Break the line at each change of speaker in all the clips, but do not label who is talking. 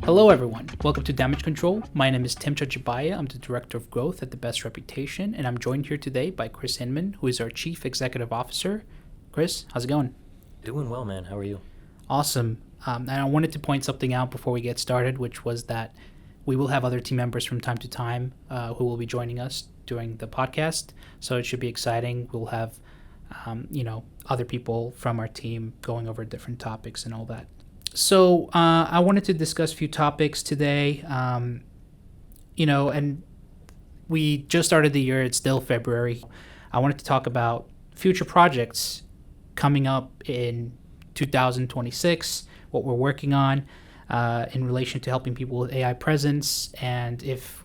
Hello everyone, welcome to Damage Control. My name is Tim Chachibaia. I'm the Director of Growth at TheBestReputation, and I'm joined here today by Chris Hinman, who is our Chief Executive Officer. Chris, how's it going?
Doing well, man. How are you?
Awesome. And I wanted to point something out before we get started, which was that we will have other team members from time to time who will be joining us during the podcast, so it should be exciting. We'll have, other people from our team going over different topics and all that. So I wanted to discuss a few topics today, and we just started the year. It's still February. I wanted to talk about future projects coming up in 2026, what we're working on in relation to helping people with AI presence, and if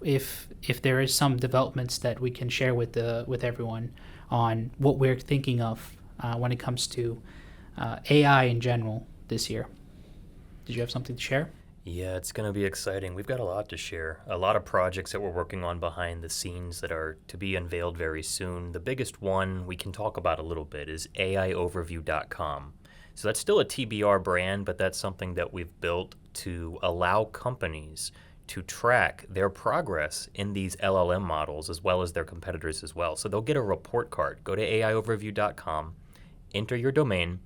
there is some developments that we can share with everyone on what we're thinking of when it comes to AI in general this year. Did you have something to share?
Yeah, it's going to be exciting. We've got a lot to share. A lot of projects that we're working on behind the scenes that are to be unveiled very soon. The biggest one we can talk about a little bit is AIoverview.com. So that's still a TBR brand, but that's something that we've built to allow companies to track their progress in these LLM models as well as their competitors as well. So they'll get a report card. Go to AIoverview.com, enter your domain,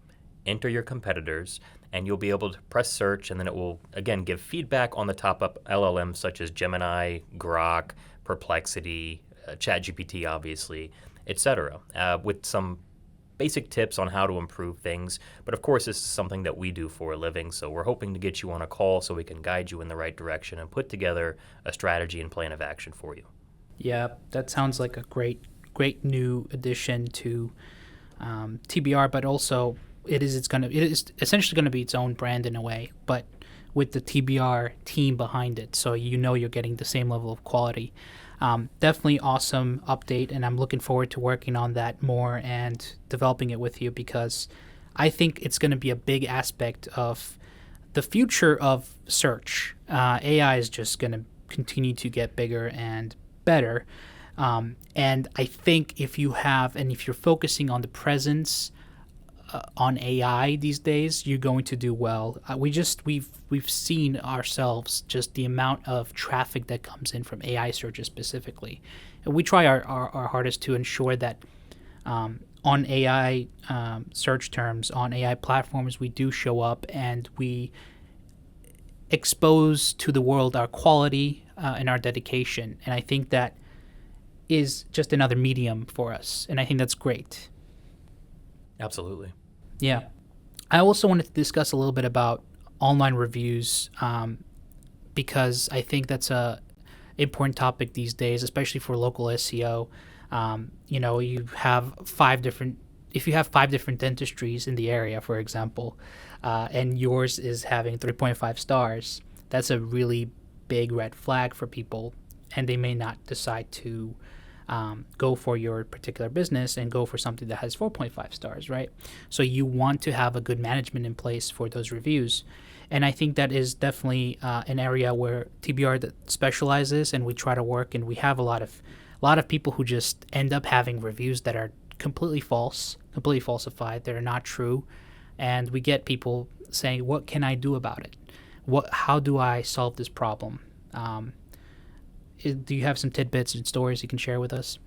enter your competitors, and you'll be able to press search, and then it will, again, give feedback on the top LLMs such as Gemini, Grok, Perplexity, ChatGPT, obviously, etc., with some basic tips on how to improve things. But of course, this is something that we do for a living, so we're hoping to get you on a call so we can guide you in the right direction and put together a strategy and plan of action for you.
Yeah, that sounds like a great new addition to TBR, but also it is essentially going to be its own brand in a way, but with the TBR team behind it, so you're getting the same level of quality. Definitely awesome update, and I'm looking forward to working on that more and developing it with you, because I think it's going to be a big aspect of the future of search. AI is just going to continue to get bigger and better, and I think if you're focusing on the presence on AI these days, you're going to do well. We've seen ourselves just the amount of traffic that comes in from AI searches specifically, and we try our hardest to ensure that on AI search terms on AI platforms we do show up and we expose to the world our quality and our dedication, and I think that is just another medium for us, and I think that's great.
Absolutely.
Yeah. I also wanted to discuss a little bit about online reviews because I think that's a important topic these days, especially for local SEO. You have if you have 5 different dentistries in the area, for example, and yours is having 3.5 stars, that's a really big red flag for people, and they may not decide to go for your particular business and go for something that has 4.5 stars, right? So you want to have a good management in place for those reviews. And I think that is definitely an area where TBR that specializes, and we try to work, and we have a lot of people who just end up having reviews that are completely false, completely falsified, that are not true. And we get people saying, what can I do about it? How do I solve this problem? Do you have some tidbits and stories you can share with us?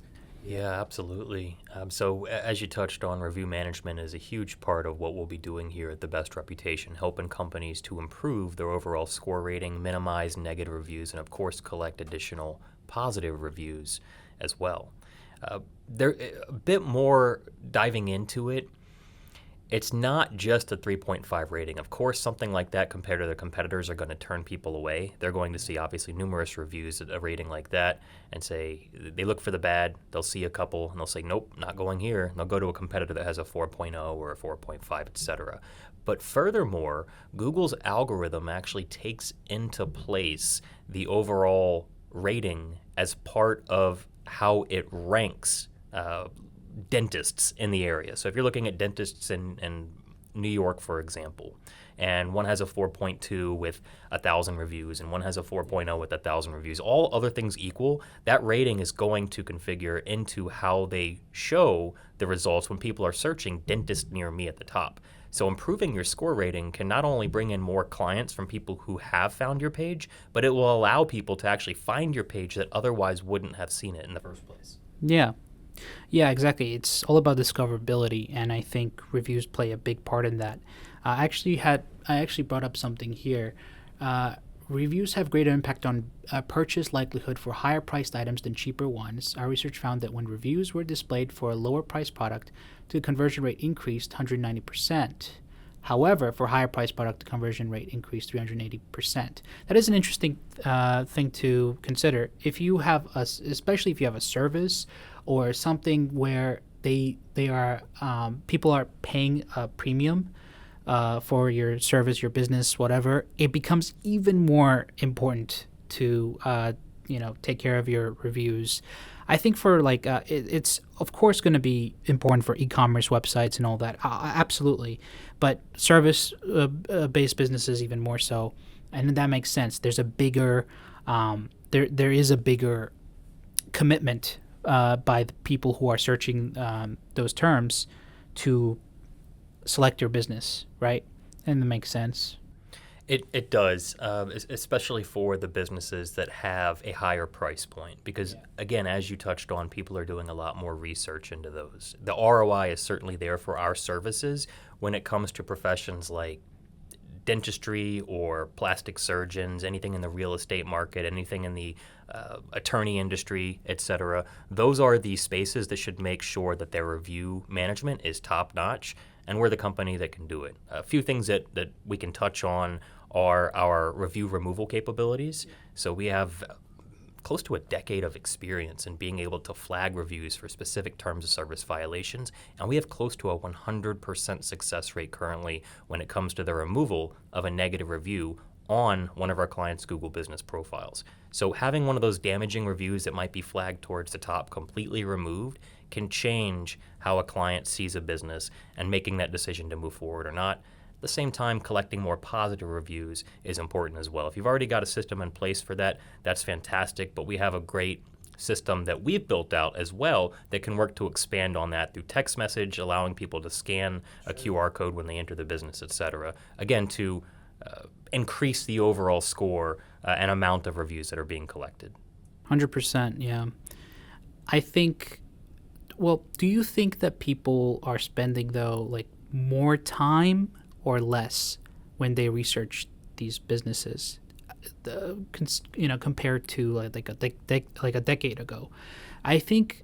Yeah, absolutely. So as you touched on, review management is a huge part of what we'll be doing here at The Best Reputation, helping companies to improve their overall score rating, minimize negative reviews, and of course collect additional positive reviews as well. There a bit more diving into it. It's not just a 3.5 rating. Of course, something like that compared to their competitors are going to turn people away. They're going to see, obviously, numerous reviews at a rating like that and say, they look for the bad, they'll see a couple, and they'll say, nope, not going here. And they'll go to a competitor that has a 4.0 or a 4.5, etc. But furthermore, Google's algorithm actually takes into place the overall rating as part of how it ranks dentists in the area. So if you're looking at dentists and New York, for example, and one has a 4.2 with 1,000 reviews, and one has a 4.0 with 1,000 reviews, all other things equal, that rating is going to configure into how they show the results when people are searching dentist near me at the top. So improving your score rating can not only bring in more clients from people who have found your page, but it will allow people to actually find your page that otherwise wouldn't have seen it in the first place.
Yeah. Yeah, exactly. It's all about discoverability, and I think reviews play a big part in that. I actually brought up something here. Reviews have greater impact on purchase likelihood for higher priced items than cheaper ones. Our research found that when reviews were displayed for a lower priced product, the conversion rate increased 190%. However, for higher priced product, the conversion rate increased 380%. That is an interesting thing to consider. If you have especially if you have a service or something where they are people are paying a premium for your service, your business, whatever, it becomes even more important to take care of your reviews. I think for it's of course going to be important for e-commerce websites and all that, absolutely, but service-based businesses even more so, and that makes sense. There's a bigger there is a bigger commitment by the people who are searching those terms to select your business, right? And that makes sense.
It does, especially for the businesses that have a higher price point. Because, again, as you touched on, people are doing a lot more research into those. The ROI is certainly there for our services when it comes to professions like dentistry or plastic surgeons, anything in the real estate market, anything in the attorney industry, etc. Those are the spaces that should make sure that their review management is top notch, and we're the company that can do it. A few things that we can touch on are our review removal capabilities. So we have close to a decade of experience in being able to flag reviews for specific terms of service violations, and we have close to a 100% success rate currently when it comes to the removal of a negative review on one of our clients' Google business profiles. So having one of those damaging reviews that might be flagged towards the top completely removed can change how a client sees a business and making that decision to move forward or not. At the same time, collecting more positive reviews is important as well. If you've already got a system in place for that, that's fantastic, but we have a great system that we've built out as well that can work to expand on that through text message, allowing people to scan a QR code when they enter the business, etc. Again, to increase the overall score and amount of reviews that are being collected.
100%, yeah. I think, well, do you think that people are spending, though, like more time or less when they research these businesses, compared to like a decade ago? I think,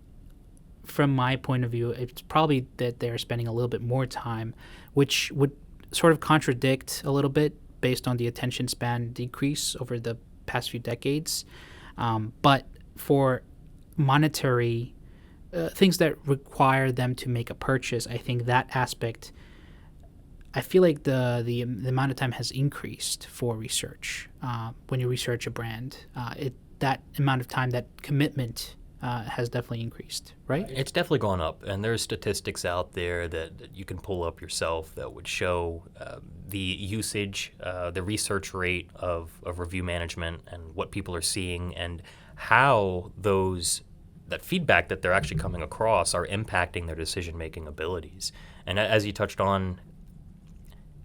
from my point of view, it's probably that they're spending a little bit more time, which would sort of contradict a little bit based on the attention span decrease over the past few decades. But for monetary things that require them to make a purchase, I think that aspect, I feel like the amount of time has increased for research. When you research a brand, that amount of time, that commitment has definitely increased, right?
It's definitely gone up, and there's statistics out there that you can pull up yourself that would show the usage, the research rate of review management and what people are seeing and how that feedback that they're actually coming across are impacting their decision-making abilities. And as you touched on,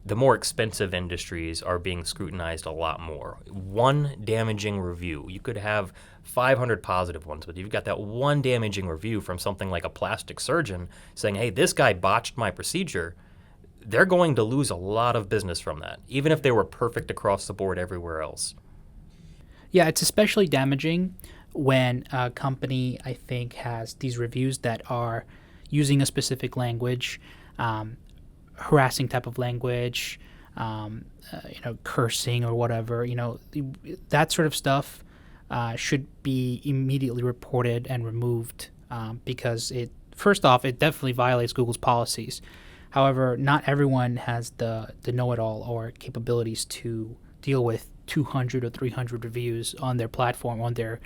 the more expensive industries are being scrutinized a lot more. One damaging review, you could have 500 positive ones, but you've got that one damaging review from something like a plastic surgeon saying, hey, this guy botched my procedure. They're going to lose a lot of business from that, even if they were perfect across the board everywhere else.
Yeah, it's especially damaging when a company, I think, has these reviews that are using a specific language, harassing type of language, cursing or whatever. That sort of stuff should be immediately reported and removed because first off, it definitely violates Google's policies. However, not everyone has the know-it-all or capabilities to deal with 200 or 300 reviews on their platform, on their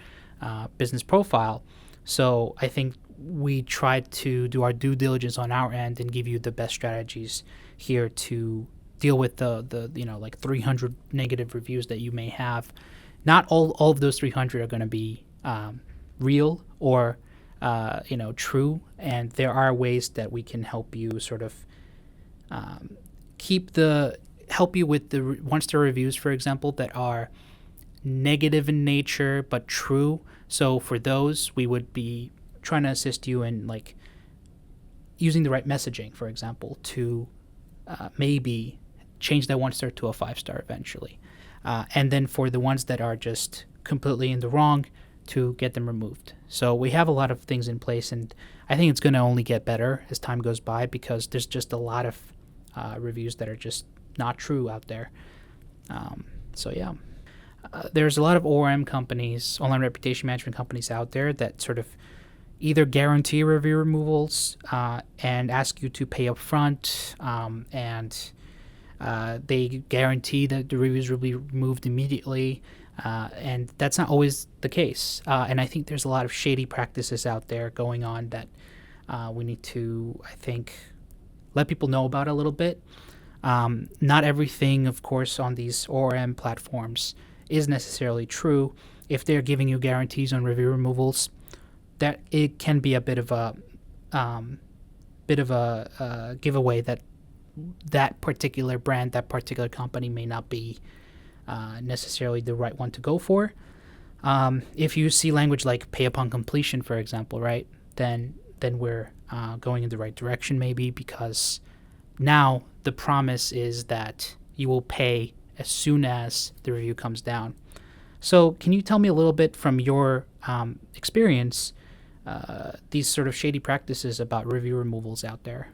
business profile. So I think we try to do our due diligence on our end and give you the best strategies here to deal with the like 300 negative reviews that you may have. Not all of those 300 are going to be real or true, and there are ways that we can help you sort of help you with the one-star reviews, for example, that are negative in nature but true. So for those, we would be trying to assist you in like using the right messaging, for example, to maybe change that 1-star to a 5-star eventually. And then for the ones that are just completely in the wrong, to get them removed. So we have a lot of things in place, and I think it's going to only get better as time goes by, because there's just a lot of reviews that are just not true out there. There's a lot of ORM companies, online reputation management companies out there that sort of either guarantee review removals and ask you to pay up front, and they guarantee that the reviews will be removed immediately. And that's not always the case. And I think there's a lot of shady practices out there going on that we need to, I think, let people know about a little bit. Not everything, of course, on these ORM platforms is necessarily true. If they're giving you guarantees on review removals, that it can be a bit of a giveaway that that particular brand, that particular company may not be necessarily the right one to go for. If you see language like pay upon completion, for example, right, then we're going in the right direction, maybe, because now the promise is that you will pay as soon as the review comes down. So can you tell me a little bit from your experience these sort of shady practices about review removals out there?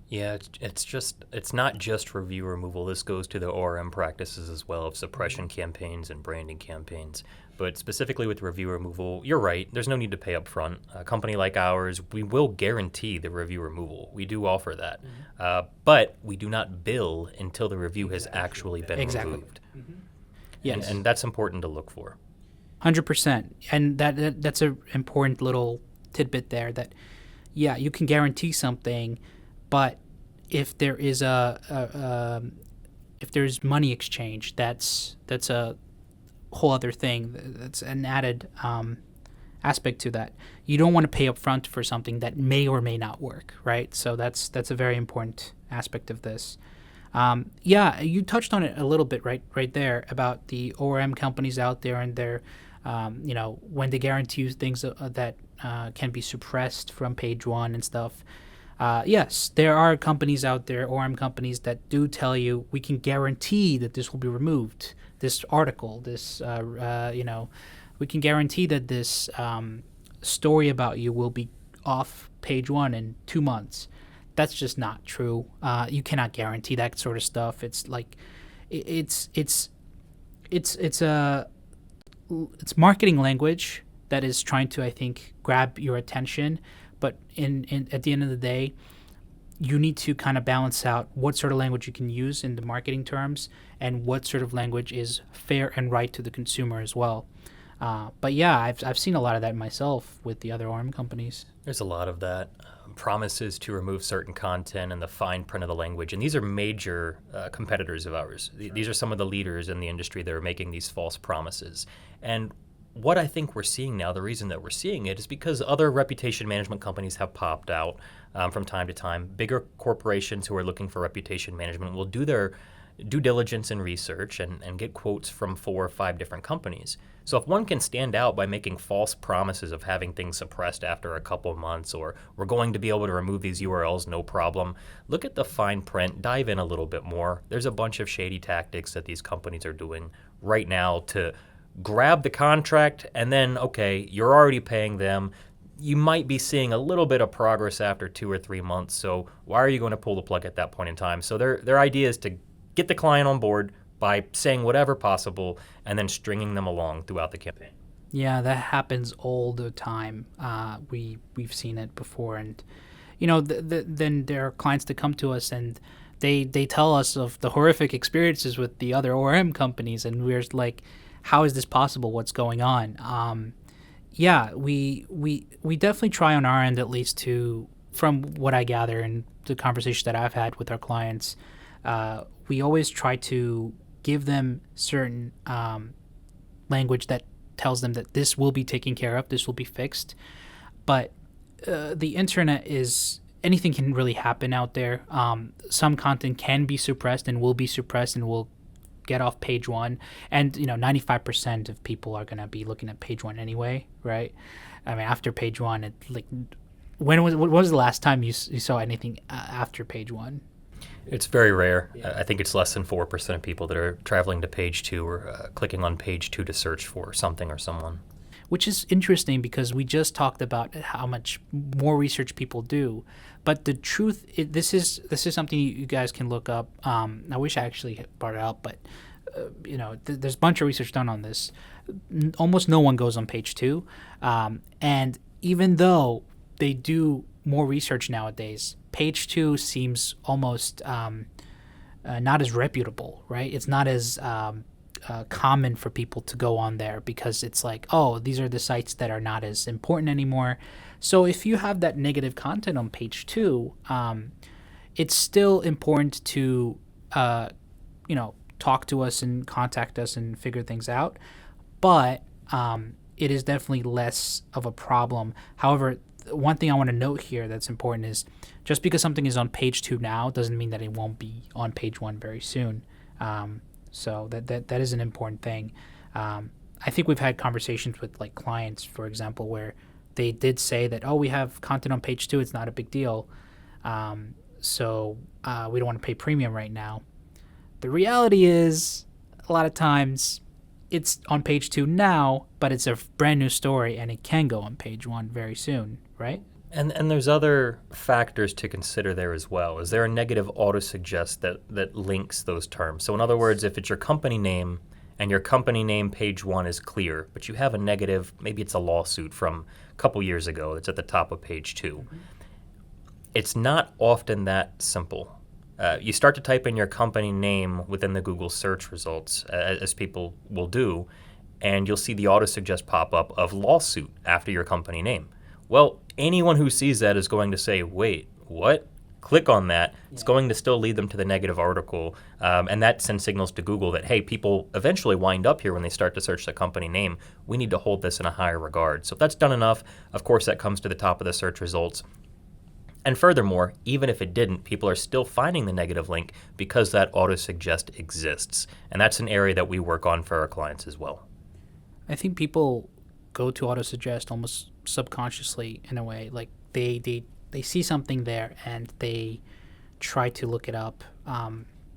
Yeah, it's not just review removal. This goes to the ORM practices as well of suppression campaigns and branding campaigns. But specifically with review removal, you're right. There's no need to pay up front. A company like ours, we will guarantee the review removal. We do offer that. But we do not bill until the review has actually been removed.
Yes.
And that's important to look for.
100%. And that's an important little tidbit there, that, yeah, you can guarantee something, but if there is if there's money exchange, that's a whole other thing. That's an added aspect to that. You don't want to pay up front for something that may or may not work, right? So that's a very important aspect of this. You touched on it a little bit right there about the ORM companies out there and their, when they guarantee you things that can be suppressed from page one and stuff. Yes, there are companies out there, ORM companies, that do tell you we can guarantee that this will be removed. This article, we can guarantee that this story about you will be off page one in 2 months. That's just not true. You cannot guarantee that sort of stuff. It's like, it's marketing language that is trying to, I think, grab your attention. But at the end of the day, you need to kind of balance out what sort of language you can use in the marketing terms and what sort of language is fair and right to the consumer as well. But yeah, I've seen a lot of that myself with the other ORM companies.
There's a lot of that. Promises to remove certain content and the fine print of the language. And these are major competitors of ours. These are some of the leaders in the industry that are making these false promises. And what I think we're seeing now, the reason that we're seeing it is because other reputation management companies have popped out from time to time. Bigger corporations who are looking for reputation management will do their due diligence and research and get quotes from 4 or 5 different companies. So if one can stand out by making false promises of having things suppressed after a couple of months, or we're going to be able to remove these URLs, no problem, look at the fine print, dive in a little bit more. There's a bunch of shady tactics that these companies are doing right now to grab the contract, and then, okay, you're already paying them. You might be seeing a little bit of progress after 2 or 3 months, so why are you going to pull the plug at that point in time? So their idea is to get the client on board by saying whatever possible and then stringing them along throughout the campaign.
Yeah, that happens all the time. We've seen it before, and then there are clients that come to us and they tell us of the horrific experiences with the other ORM companies, and we're like, how is this possible? What's going on? yeah, we definitely try on our end, at least, to, from what I gather and the conversation that I've had with our clients, we always try to give them certain language that tells them that this will be taken care of, this will be fixed. But the internet is, anything can really happen out there. Some content can be suppressed and will be suppressed and will get off page one. And 95% of people are gonna be looking at page one anyway, right? I mean, after page one, it like, what was the last time you saw anything after page one?
It's very rare. I think it's less than 4% of people that are traveling to page two or clicking on page two to search for something or someone.
Which is interesting because we just talked about how much more research people do, but the truth, this is something you guys can look up. I wish I actually brought it up, but there's a bunch of research done on this. Almost no one goes on page two, and even though they do more research nowadays, page two seems almost not as reputable, right? It's not as common for people to go on there because it's like, oh, these are the sites that are not as important anymore. So if you have that negative content on page two, it's still important to talk to us and contact us and figure things out, but it is definitely less of a problem. However, one thing I want to note here that's important is just because something is on page two now doesn't mean that it won't be on page one very soon. So that is an important thing. I think we've had conversations with like clients, for example, where they did say that, oh, we have content on page two, it's not a big deal. So we don't want to pay premium right now. The reality is, a lot of times it's on page two now, but it's a brand new story and it can go on page one very soon, right?
And there's other factors to consider there as well. Is there a negative auto-suggest that links those terms? So in other words, if it's your company name and your company name page one is clear, but you have a negative, maybe it's a lawsuit from a couple years ago that's at the top of page two. Mm-hmm. It's not often that simple. You start to type in your company name within the Google search results, as people will do, and you'll see the auto-suggest pop up of lawsuit after your company name. Well, anyone who sees that is going to say, wait, what? Click on that. Yeah. It's going to still lead them to the negative article. And that sends signals to Google that, hey, people eventually wind up here when they start to search the company name. We need to hold this in a higher regard. So if that's done enough, of course, that comes to the top of the search results. And furthermore, even if it didn't, people are still finding the negative link because that auto-suggest exists. And that's an area that we work on for our clients as well.
I think people go to auto-suggest almost subconsciously in a way. Like they see something there and they try to look it up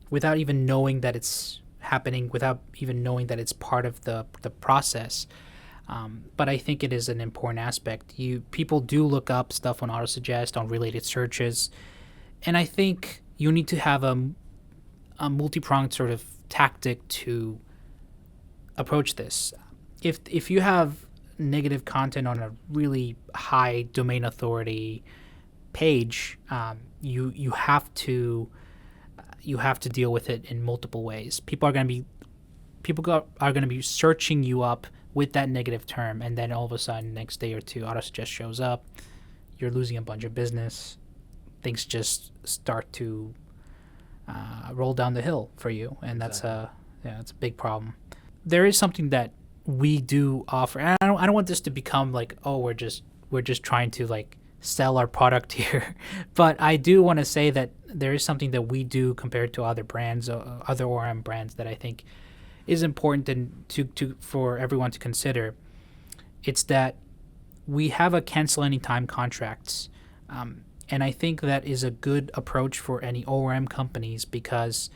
without even knowing that it's happening, without even knowing that it's part of the process. But I think it is an important aspect. People do look up stuff on autosuggest, on related searches, and I think you need to have a multi-pronged sort of tactic to approach this. If you have negative content on a really high domain authority page, you have to deal with it in multiple ways. People are going to be searching you up with that negative term, and then all of a sudden, next day or two, autosuggest shows up. You're losing a bunch of business. Things just start to roll down the hill for you, and that's a big problem. There is something that we do offer, and I don't want this to become like, oh, we're just trying to like sell our product here, but I do want to say that there is something that we do compared to other brands, other ORM brands, that I think is important and to for everyone to consider. It's that we have a cancel anytime contracts, and I think that is a good approach for any ORM companies because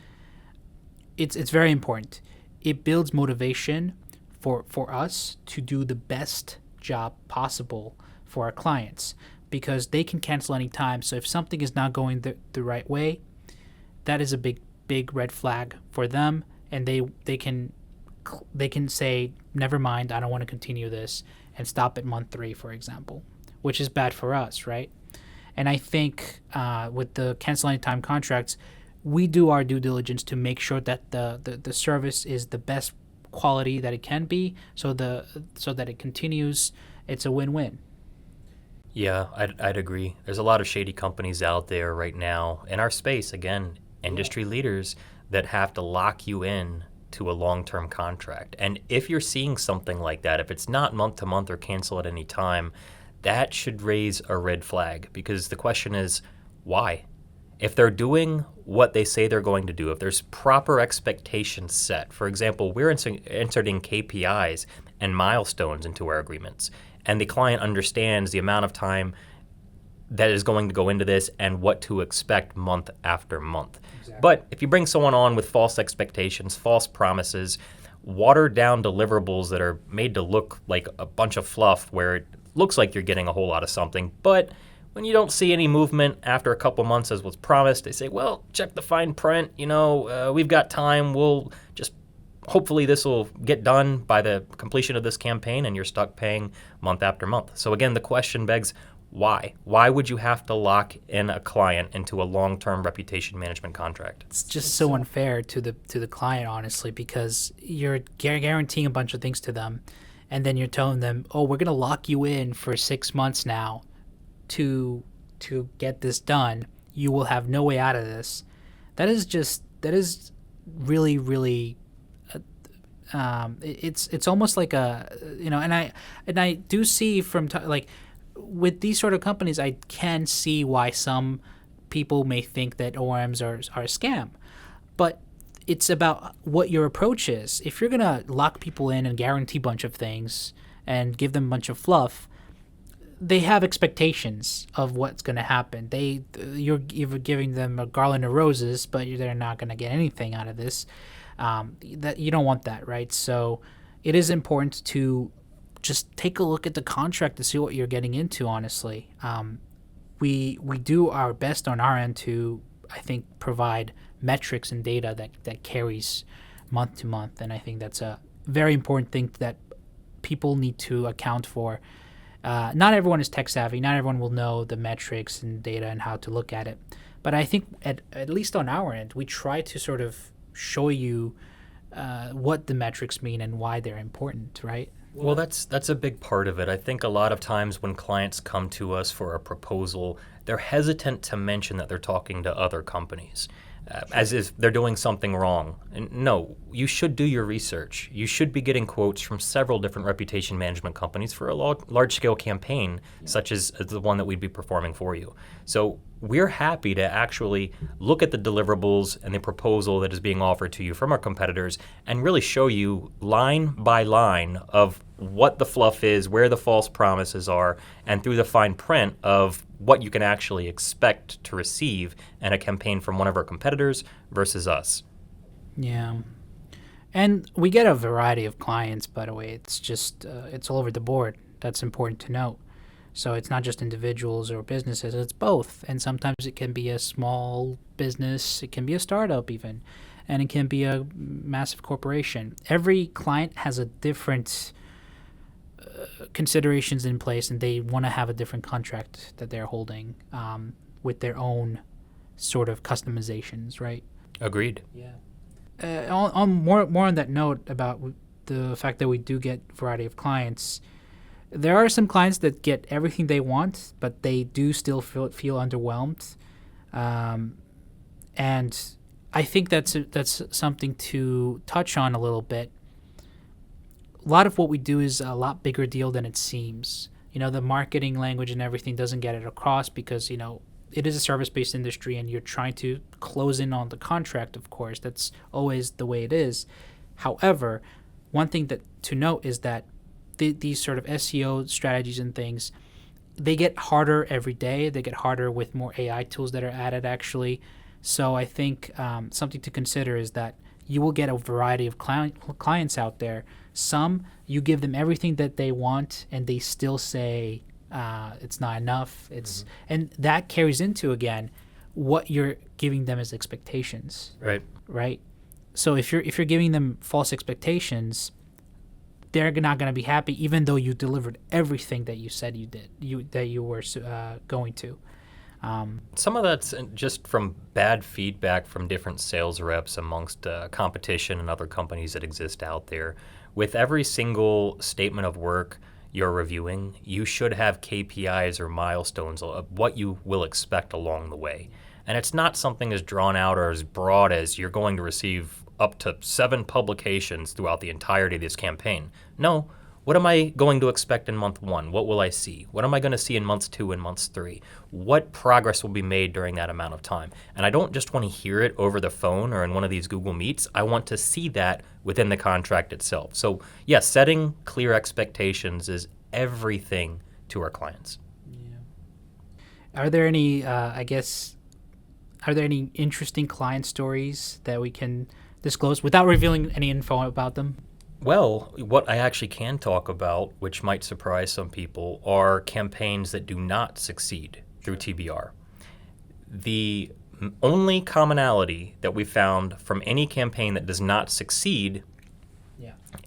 it's very important. It builds motivation for us to do the best job possible for our clients because they can cancel anytime. So if something is not going the right way, that is a big red flag for them, and they can say, never mind, I don't want to continue this, and stop at month 3, for example, which is bad for us, right? And I think with the cancel anytime contracts, we do our due diligence to make sure that the service is the best quality that it can be, so that it continues, it's a win-win.
Yeah, I'd agree. There's a lot of shady companies out there right now in our space, again, industry leaders that have to lock you in to a long-term contract. And if you're seeing something like that, if it's not month to month or cancel at any time, that should raise a red flag, because the question is, why? If they're doing what they say they're going to do, if there's proper expectations set, for example, we're inserting KPIs and milestones into our agreements, and the client understands the amount of time that is going to go into this and what to expect month after month. Exactly. But if you bring someone on with false expectations, false promises, watered down deliverables that are made to look like a bunch of fluff where it looks like you're getting a whole lot of something, but when you don't see any movement after a couple months as was promised, they say, well, check the fine print, we've got time, we'll just hopefully this will get done by the completion of this campaign, and you're stuck paying month after month. So again, the question begs, why? Why would you have to lock in a client into a long-term reputation management contract?
It's just so unfair to the client, honestly, because you're guaranteeing a bunch of things to them, and then you're telling them, oh, we're going to lock you in for 6 months now to get this done. You will have no way out of this. That is really, really it's almost like and I do see from with these sort of companies, I can see why some people may think that ORMs are a scam, but it's about what your approach is. If you're gonna lock people in and guarantee a bunch of things and give them a bunch of fluff, they have expectations of what's going to happen. You're giving them a garland of roses, but they're not going to get anything out of this. That you don't want that, right? So it is important to just take a look at the contract to see what you're getting into. Honestly, we do our best on our end to, I think, provide metrics and data that carries month to month, and I think that's a very important thing that people need to account for. Not everyone is tech savvy. Not everyone will know the metrics and data and how to look at it. But I think at least on our end, we try to sort of show you what the metrics mean and why they're important, right?
Well, that's a big part of it. I think a lot of times when clients come to us for a proposal, they're hesitant to mention that they're talking to other companies. As if they're doing something wrong. And no, you should do your research. You should be getting quotes from several different reputation management companies for a large-scale campaign, such as the one that we'd be performing for you. So we're happy to actually look at the deliverables and the proposal that is being offered to you from our competitors and really show you line by line of what the fluff is, where the false promises are, and through the fine print of what you can actually expect to receive in a campaign from one of our competitors versus us.
Yeah. And we get a variety of clients, by the way. It's just, it's all over the board. That's important to note. So it's not just individuals or businesses, it's both. And sometimes it can be a small business, it can be a startup even, and it can be a massive corporation. Every client has a different considerations in place, and they want to have a different contract that they're holding with their own sort of customizations, right?
Agreed.
Yeah. On more on that note about the fact that we do get a variety of clients, there are some clients that get everything they want, but they do still feel underwhelmed, and I think that's something to touch on a little bit. A lot of what we do is a lot bigger deal than it seems. The marketing language and everything doesn't get it across because, it is a service-based industry and you're trying to close in on the contract, of course. That's always the way it is. However, one thing to note is that these sort of SEO strategies and things, they get harder every day. They get harder with more AI tools that are added, actually. So I think something to consider is that you will get a variety of clients out there. Some, you give them everything that they want, and they still say it's not enough. And that carries into, again, what you're giving them as expectations. Right. So if you're giving them false expectations, they're not going to be happy, even though you delivered everything that you said you did, that you were going to.
Some of that's just from bad feedback from different sales reps amongst competition and other companies that exist out there. With every single statement of work, you're reviewing, you should have KPIs or milestones of what you will expect along the way. And it's not something as drawn out or as broad as you're going to receive up to 7 publications throughout the entirety of this campaign. No, what am I going to expect in month 1? What will I see? What am I going to see in months 2 and months 3? What progress will be made during that amount of time? And I don't just want to hear it over the phone or in one of these Google Meets. I want to see that within the contract itself. So yes, setting clear expectations is everything to our clients.
Are there any, are there any interesting client stories that we can disclose without revealing any info about them?
Well, what I actually can talk about, which might surprise some people, are campaigns that do not succeed through TBR. The only commonality that we found from any campaign that does not succeed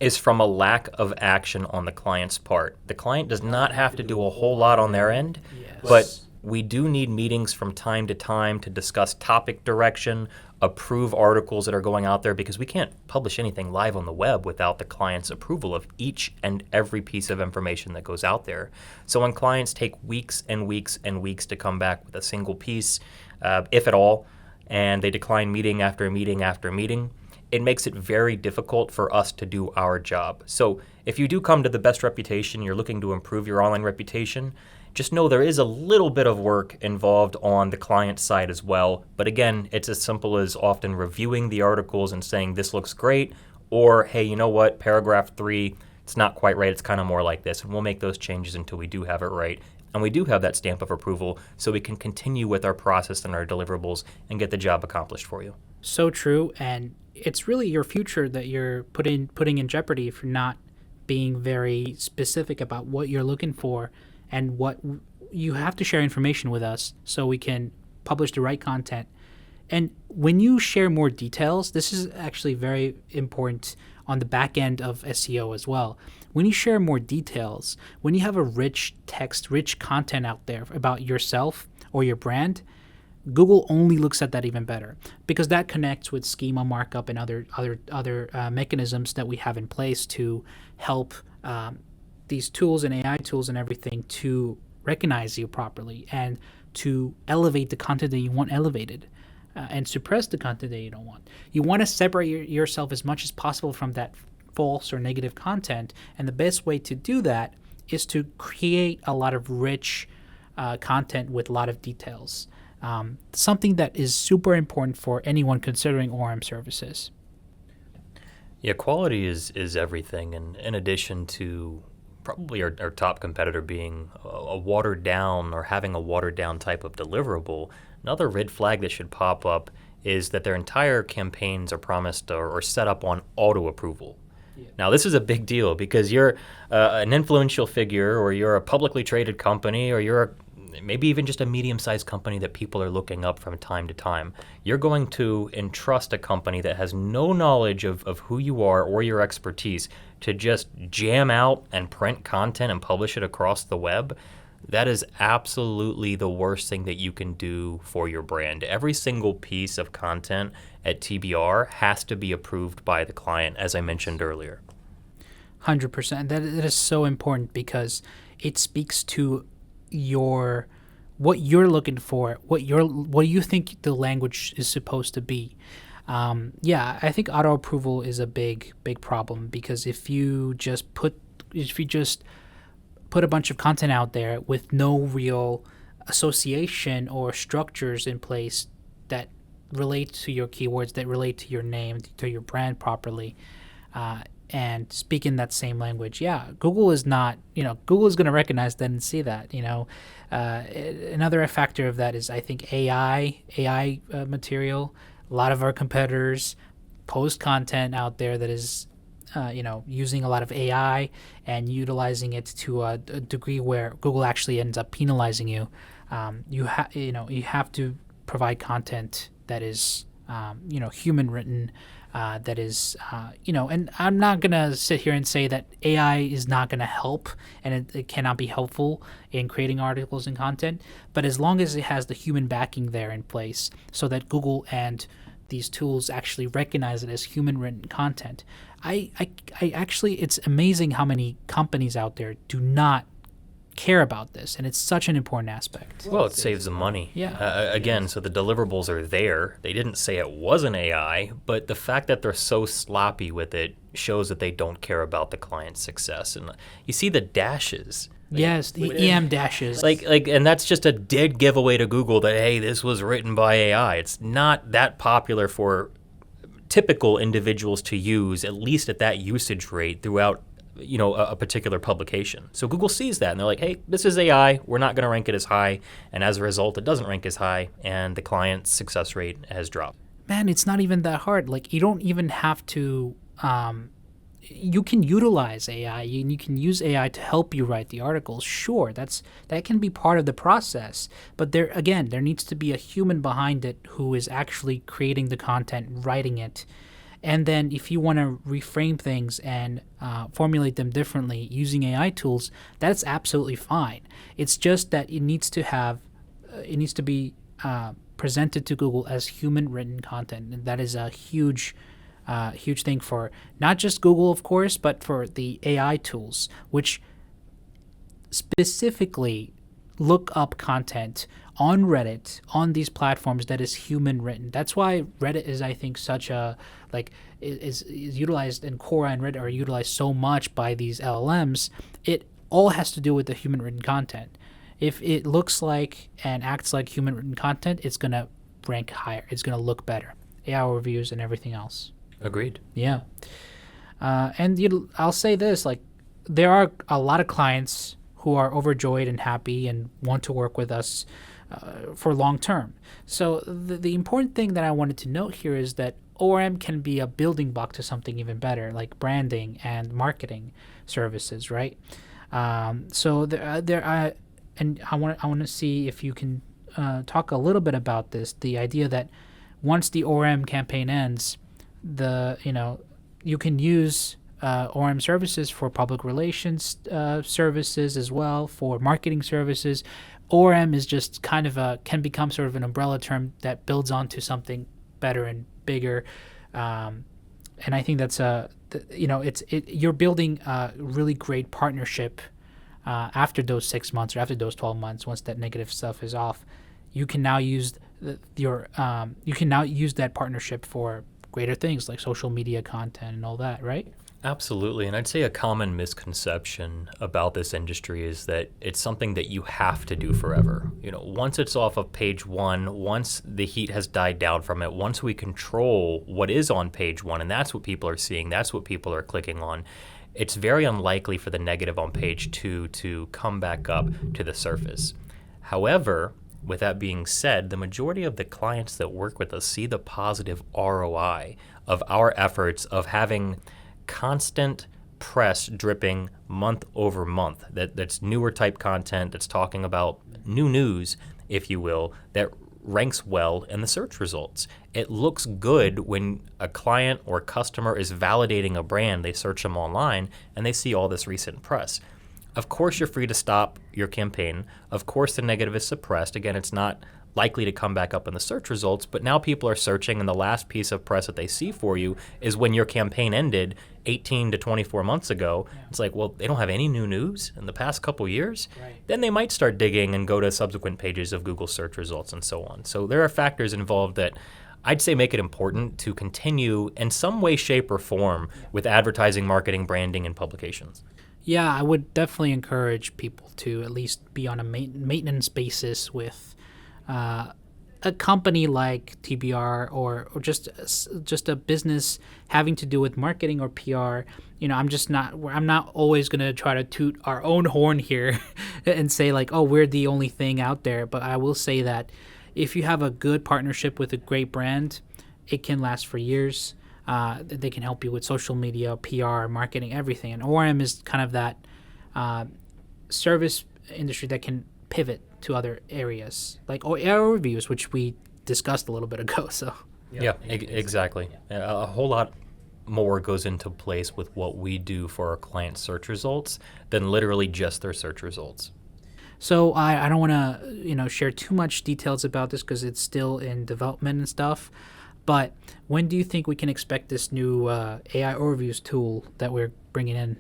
is from a lack of action on the client's part. The client does not have to do a whole lot on their end, but we do need meetings from time to time to discuss topic direction, approve articles that are going out there, because we can't publish anything live on the web without the client's approval of each and every piece of information that goes out there. So when clients take weeks and weeks and weeks to come back with a single piece, if at all, and they decline meeting after meeting after meeting, it makes it very difficult for us to do our job. So if you do come to The Best Reputation, you're looking to improve your online reputation, just know there is a little bit of work involved on the client side as well. But again, it's as simple as often reviewing the articles and saying, this looks great, or, hey, you know what, paragraph 3, it's not quite right, it's kind of more like this. And we'll make those changes until we do have it right. And we do have that stamp of approval, so we can continue with our process and our deliverables and get the job accomplished for you.
So true, and it's really your future that you're putting in jeopardy if you're not being very specific about what you're looking for. And what you have to share information with us so we can publish the right content. And when you share more details, this is actually very important on the back end of SEO as well. When you share more details, when you have a rich text, rich content out there about yourself or your brand, Google only looks at that even better, because that connects with schema markup and other mechanisms that we have in place to help these tools and AI tools and everything to recognize you properly and to elevate the content that you want elevated and suppress the content that you don't want. You want to separate yourself as much as possible from that false or negative content, and the best way to do that is to create a lot of rich content with a lot of details. Something that is super important for anyone considering ORM services.
Yeah, quality is everything, and in addition to probably our top competitor being a watered down or having a watered down type of deliverable, another red flag that should pop up is that their entire campaigns are promised or set up on auto approval. Yeah. Now, this is a big deal because you're an influential figure, or you're a publicly traded company, or you're maybe even just a medium-sized company that people are looking up from time to time. You're going to entrust a company that has no knowledge of who you are or your expertise to just jam out and print content and publish it across the web. That is absolutely the worst thing that you can do for your brand. Every single piece of content at TBR has to be approved by the client, as I mentioned earlier.
100%. That is so important because it speaks to what you're looking for, what you think the language is supposed to be. I think auto approval is a big problem, because if you just put a bunch of content out there with no real association or structures in place that relate to your keywords, that relate to your name, to your brand properly, and speak in that same language, Google is not, Google is going to recognize that and see that. Another factor of that is, I think, AI material. A lot of our competitors post content out there that is, using a lot of AI and utilizing it to a degree where Google actually ends up penalizing you. You have to provide content that is, human written. That is, and I'm not going to sit here and say that AI is not going to help and it cannot be helpful in creating articles and content, but as long as it has the human backing there in place so that Google and these tools actually recognize it as human written content. I actually, it's amazing how many companies out there do not care about this, and it's such an important aspect.
Well, it saves them money.
Yeah.
Again, so the deliverables are there. They didn't say it wasn't AI, but the fact that they're so sloppy with it shows that they don't care about the client's success. And you see the dashes.
Yes, the EM dashes.
And that's just a dead giveaway to Google that, hey, this was written by AI. It's not that popular for typical individuals to use, at least at that usage rate throughout a particular publication. So Google sees that and they're like, hey, this is AI. We're not going to rank it as high. And as a result, it doesn't rank as high and the client's success rate has dropped.
Man, it's not even that hard. Like, you don't even have to, you can utilize AI. You can use AI to help you write the articles. Sure, that can be part of the process. But there needs to be a human behind it who is actually creating the content, writing it. And then if you want to reframe things and formulate them differently using AI tools, that's absolutely fine. It's just that it needs to be presented to Google as human written content. And that is a huge thing for not just Google, of course, but for the AI tools, which specifically look up content on Reddit, on these platforms that is human written. That's why Reddit is, I think, such a, is utilized, and Quora and Reddit are utilized so much by these LLMs. It all has to do with the human written content. If it looks like and acts like human written content, it's going to rank higher. It's going to look better. AI reviews and everything else.
Agreed.
Yeah. I'll say this, there are a lot of clients who are overjoyed and happy and want to work with us for long term. So the important thing that I wanted to note here is that ORM can be a building block to something even better, like branding and marketing services, right? So and I want to see if you can talk a little bit about this. The idea that once the ORM campaign ends, you can use ORM services for public relations services as well, for marketing services. ORM is just kind of can become sort of an umbrella term that builds onto something better and bigger. And I think that's you're building a really great partnership after those 6 months or after those 12 months. Once that negative stuff is off, you can now use that partnership for greater things like social media content and all that, right?
Absolutely. And I'd say a common misconception about this industry is that it's something that you have to do forever. Once it's off of page one, once the heat has died down from it, once we control what is on page one, and that's what people are seeing, that's what people are clicking on, it's very unlikely for the negative on page two to come back up to the surface. However, with that being said, the majority of the clients that work with us see the positive ROI of our efforts of having constant press dripping month over month. That's newer type content that's talking about new news, if you will, that ranks well in the search results. It looks good when a client or customer is validating a brand. They search them online and they see all this recent press. Of course, you're free to stop your campaign. Of course, the negative is suppressed. Again, it's not likely to come back up in the search results, but now people are searching, and the last piece of press that they see for you is when your campaign ended 18 to 24 months ago. Yeah. It's like, well, they don't have any new news in the past couple years. Right. Then they might start digging and go to subsequent pages of Google search results and so on. So there are factors involved that I'd say make it important to continue in some way, shape, or form with advertising, marketing, branding, and publications.
Yeah, I would definitely encourage people to at least be on a maintenance basis with a company like TBR or just a business having to do with marketing or PR. I'm not always going to try to toot our own horn here and say we're the only thing out there. But I will say that if you have a good partnership with a great brand, it can last for years. They can help you with social media, PR, marketing, everything. And ORM is kind of that service industry that can pivot to other areas, like AR reviews, which we discussed a little bit ago. So
exactly. A whole lot more goes into place with what we do for our client search results than literally just their search results.
So I don't want to share too much details about this because it's still in development and stuff. But when do you think we can expect this new AI overviews tool that we're bringing in?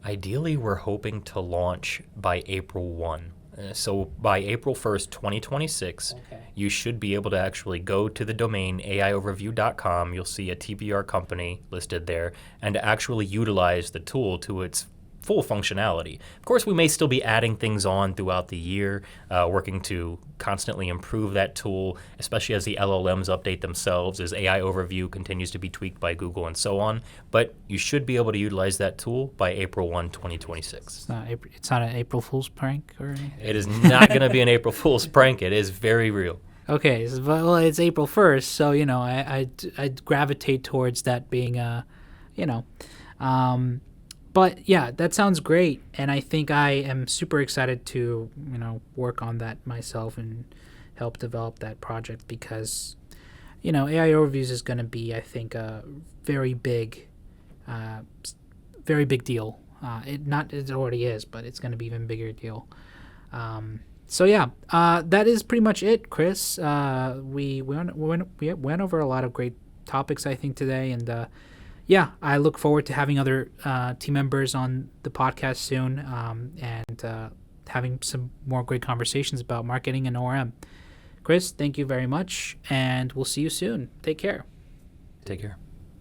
Ideally, we're hoping to launch by April 1. So by April 1st, 2026, you should be able to actually go to the domain AIoverview.com. You'll see a TBR company listed there and actually utilize the tool to its full functionality. Of course, we may still be adding things on throughout the year, working to constantly improve that tool, especially as the LLMs update themselves, as AI Overview continues to be tweaked by Google and so on. But you should be able to utilize that tool by April 1, 2026.
It's not an April Fool's prank or anything?
It is not going to be an April Fool's prank. It is very real.
Okay, well, it's April 1st, so, I'd gravitate towards that being but yeah, that sounds great, and I think I am super excited to, work on that myself and help develop that project because, AI Overviews is going to be, I think, a very big deal. It already is, but it's going to be even bigger deal. So yeah, that is pretty much it, Chris. We went over a lot of great topics, I think, today, and yeah, I look forward to having other team members on the podcast soon, and having some more great conversations about marketing and ORM. Chris, thank you very much, and we'll see you soon. Take care.
Take care.